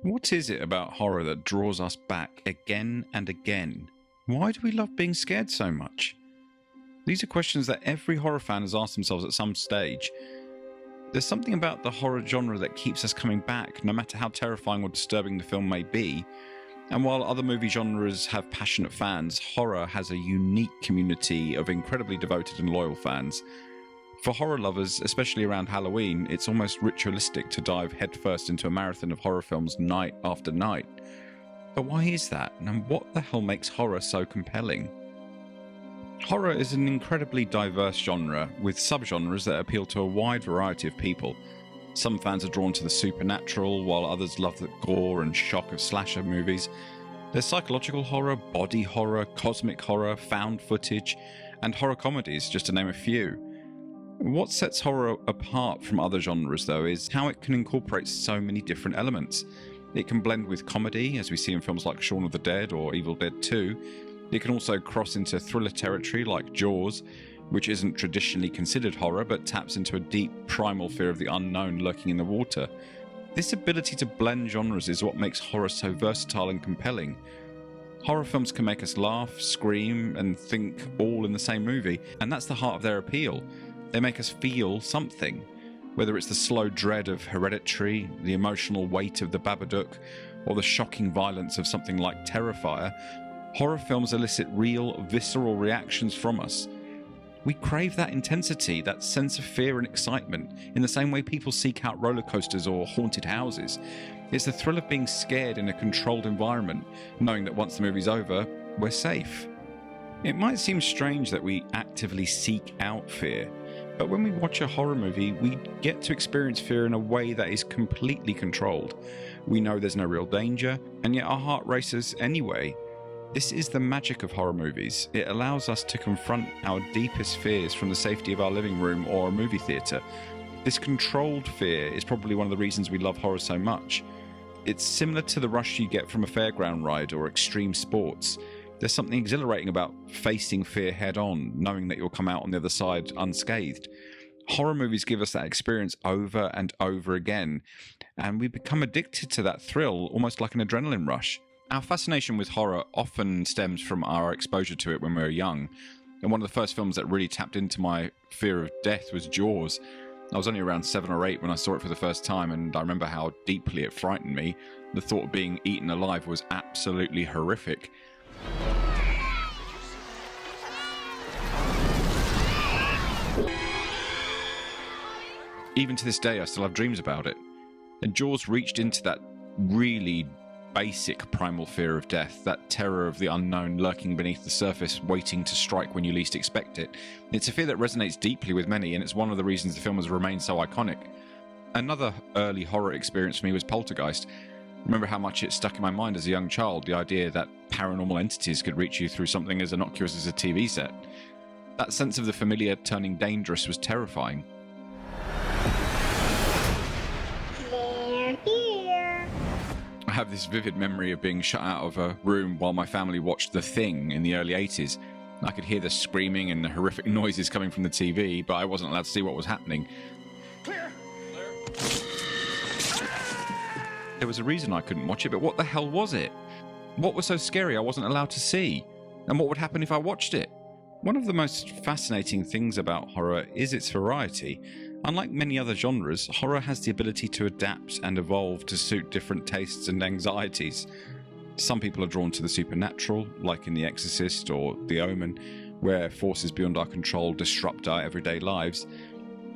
What is it about horror that draws us back again and again? Why do we love being scared so much? These are questions that every horror fan has asked themselves at some stage. There's something about the horror genre that keeps us coming back, no matter how terrifying or disturbing the film may be. And while other movie genres have passionate fans, horror has a unique community of incredibly devoted and loyal fans. For horror lovers, especially around Halloween, it's almost ritualistic to dive headfirst into a marathon of horror films night after night. But why is that? And what the hell makes horror so compelling? Horror is an incredibly diverse genre, with subgenres that appeal to a wide variety of people. Some fans are drawn to the supernatural, while others love the gore and shock of slasher movies. There's psychological horror, body horror, cosmic horror, found footage, and horror comedies, just to name a few. What sets horror apart from other genres, though, is how it can incorporate so many different elements. It can blend with comedy, as we see in films like Shaun of the Dead or Evil Dead 2. It can also cross into thriller territory like Jaws, which isn't traditionally considered horror but taps into a deep, primal fear of the unknown lurking in the water. This ability to blend genres is what makes horror so versatile and compelling. Horror films can make us laugh, scream, and think all in the same movie, and that's the heart of their appeal. They make us feel something, whether it's the slow dread of Hereditary, the emotional weight of The Babadook, or the shocking violence of something like Terrifier. Horror films elicit real, visceral reactions from us. We crave that intensity, that sense of fear and excitement, in the same way people seek out roller coasters or haunted houses. It's the thrill of being scared in a controlled environment, knowing that once the movie's over, we're safe. It might seem strange that we actively seek out fear, but when we watch a horror movie, we get to experience fear in a way that is completely controlled. We know there's no real danger, and yet our heart races anyway. This is the magic of horror movies. It allows us to confront our deepest fears from the safety of our living room or a movie theatre. This controlled fear is probably one of the reasons we love horror so much. It's similar to the rush you get from a fairground ride or extreme sports. There's something exhilarating about facing fear head on, knowing that you'll come out on the other side unscathed. Horror movies give us that experience over and over again, and we become addicted to that thrill, almost like an adrenaline rush. Our fascination with horror often stems from our exposure to it when we were young, and one of the first films that really tapped into my fear of death was Jaws. I was only around 7 or 8 when I saw it for the first time, and I remember how deeply it frightened me. The thought of being eaten alive was absolutely horrific. Even to this day, I still have dreams about it. And Jaws reached into that really basic primal fear of death, that terror of the unknown lurking beneath the surface, waiting to strike when you least expect it. It's a fear that resonates deeply with many, and it's one of the reasons the film has remained so iconic. Another early horror experience for me was Poltergeist. Remember how much it stuck in my mind as a young child, the idea that paranormal entities could reach you through something as innocuous as a TV set. That sense of the familiar turning dangerous was terrifying. They're here. I have this vivid memory of being shut out of a room while my family watched The Thing in the early 80s. I could hear the screaming and the horrific noises coming from the TV, but I wasn't allowed to see what was happening. Clear! There was a reason I couldn't watch it, but what the hell was it? What was so scary I wasn't allowed to see? And what would happen if I watched it? One of the most fascinating things about horror is its variety. Unlike many other genres, horror has the ability to adapt and evolve to suit different tastes and anxieties. Some people are drawn to the supernatural, like in The Exorcist or The Omen, where forces beyond our control disrupt our everyday lives.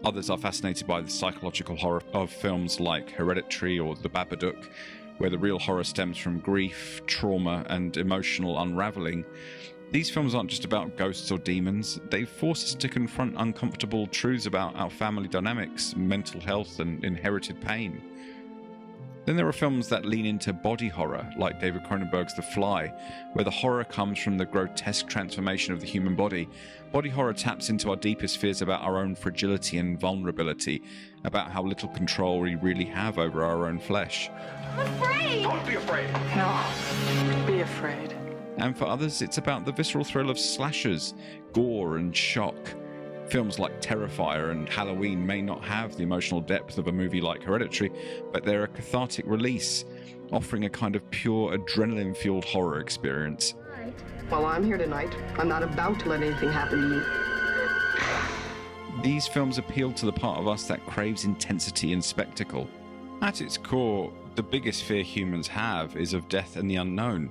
Others are fascinated by the psychological horror of films like Hereditary or The Babadook, where the real horror stems from grief, trauma, and emotional unraveling. These films aren't just about ghosts or demons. They force us to confront uncomfortable truths about our family dynamics, mental health, and inherited pain. Then there are films that lean into body horror, like David Cronenberg's The Fly, where the horror comes from the grotesque transformation of the human body. Body horror taps into our deepest fears about our own fragility and vulnerability, about how little control we really have over our own flesh. I'm afraid. Don't be afraid. No, be afraid. And for others, it's about the visceral thrill of slashers, gore and shock. Films like Terrifier and Halloween may not have the emotional depth of a movie like Hereditary, but they're a cathartic release. offering a kind of pure adrenaline-fueled horror experience. While I'm here tonight, I'm not about to let anything happen to you. These films appeal to the part of us that craves intensity and spectacle. At its core, the biggest fear humans have is of death and the unknown.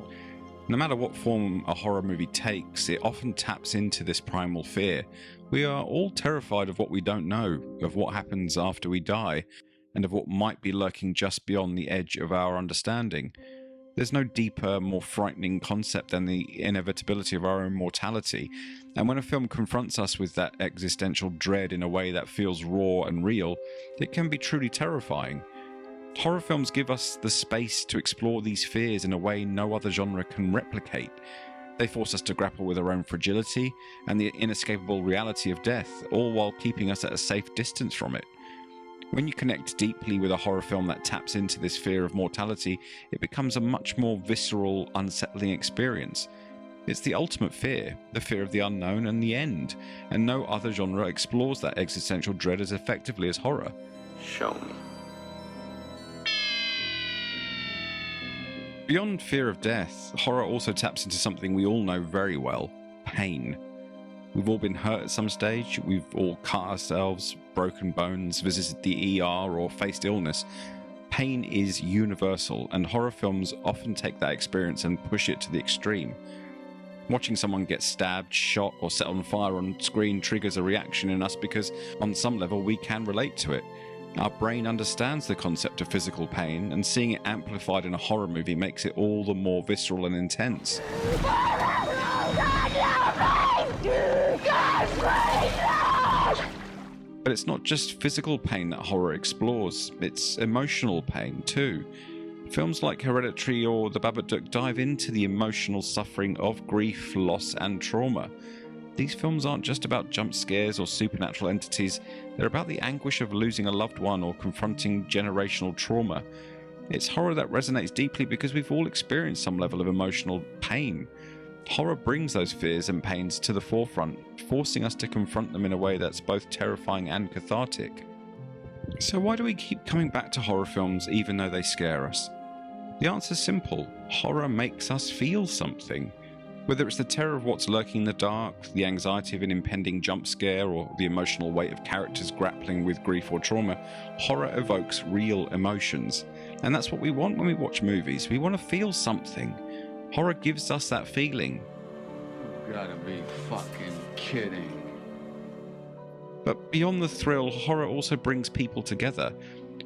No matter what form a horror movie takes, it often taps into this primal fear. We are all terrified of what we don't know, of what happens after we die, and of what might be lurking just beyond the edge of our understanding. There's no deeper, more frightening concept than the inevitability of our own mortality, and when a film confronts us with that existential dread in a way that feels raw and real, it can be truly terrifying. Horror films give us the space to explore these fears in a way no other genre can replicate. They force us to grapple with our own fragility and the inescapable reality of death, all while keeping us at a safe distance from it. When you connect deeply with a horror film that taps into this fear of mortality, it becomes a much more visceral, unsettling experience. It's the ultimate fear, the fear of the unknown and the end, and no other genre explores that existential dread as effectively as horror. Show me. Beyond fear of death, horror also taps into something we all know very well: pain. We've all been hurt at some stage, we've all cut ourselves, broken bones, visited the ER, or faced illness. Pain is universal, and horror films often take that experience and push it to the extreme. Watching someone get stabbed, shot, or set on fire on screen triggers a reaction in us because, on some level, we can relate to it. Our brain understands the concept of physical pain, and seeing it amplified in a horror movie makes it all the more visceral and intense. But it's not just physical pain that horror explores, it's emotional pain too. Films like Hereditary or The Babadook dive into the emotional suffering of grief, loss, and trauma. These films aren't just about jump scares or supernatural entities, they're about the anguish of losing a loved one or confronting generational trauma. It's horror that resonates deeply because we've all experienced some level of emotional pain. Horror brings those fears and pains to the forefront, forcing us to confront them in a way that's both terrifying and cathartic. So why do we keep coming back to horror films even though they scare us? The answer's simple: horror makes us feel something. Whether it's the terror of what's lurking in the dark, the anxiety of an impending jump scare, or the emotional weight of characters grappling with grief or trauma, horror evokes real emotions. And that's what we want when we watch movies. We want to feel something. Horror gives us that feeling. You gotta be fucking kidding. But beyond the thrill, horror also brings people together.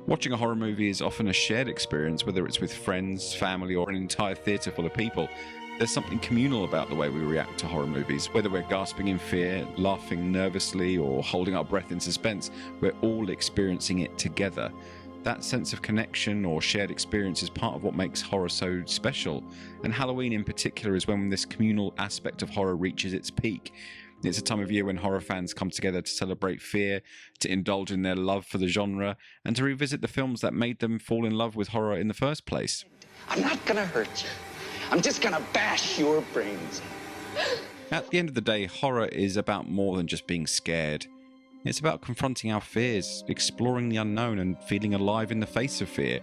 Watching a horror movie is often a shared experience, whether it's with friends, family, or an entire theatre full of people. There's something communal about the way we react to horror movies. Whether we're gasping in fear, laughing nervously, or holding our breath in suspense, we're all experiencing it together. That sense of connection or shared experience is part of what makes horror so special. And Halloween in particular is when this communal aspect of horror reaches its peak. It's a time of year when horror fans come together to celebrate fear, to indulge in their love for the genre, and to revisit the films that made them fall in love with horror in the first place. I'm not gonna hurt you. I'm just gonna bash your brains. At the end of the day, horror is about more than just being scared. It's about confronting our fears, exploring the unknown, and feeling alive in the face of fear.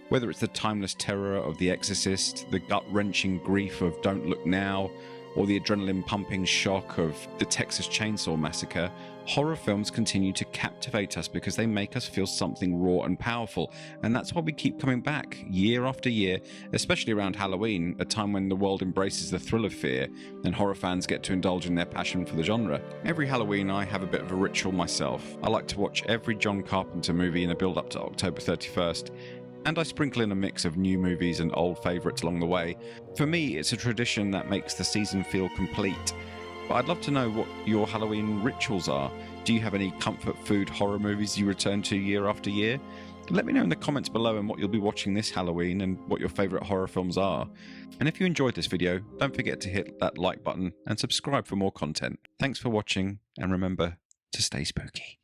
Whether it's the timeless terror of The Exorcist, the gut-wrenching grief of Don't Look Now, or the adrenaline-pumping shock of the Texas Chainsaw Massacre, horror films continue to captivate us because they make us feel something raw and powerful, and that's why we keep coming back year after year, especially around Halloween, a time when the world embraces the thrill of fear, and horror fans get to indulge in their passion for the genre. Every Halloween I have a bit of a ritual myself. I like to watch every John Carpenter movie in the build-up to October 31st, and I sprinkle in a mix of new movies and old favourites along the way. For me, it's a tradition that makes the season feel complete. But I'd love to know what your Halloween rituals are. Do you have any comfort food horror movies you return to year after year? Let me know in the comments below and what you'll be watching this Halloween and what your favourite horror films are. And if you enjoyed this video, don't forget to hit that like button and subscribe for more content. Thanks for watching, and remember to stay spooky.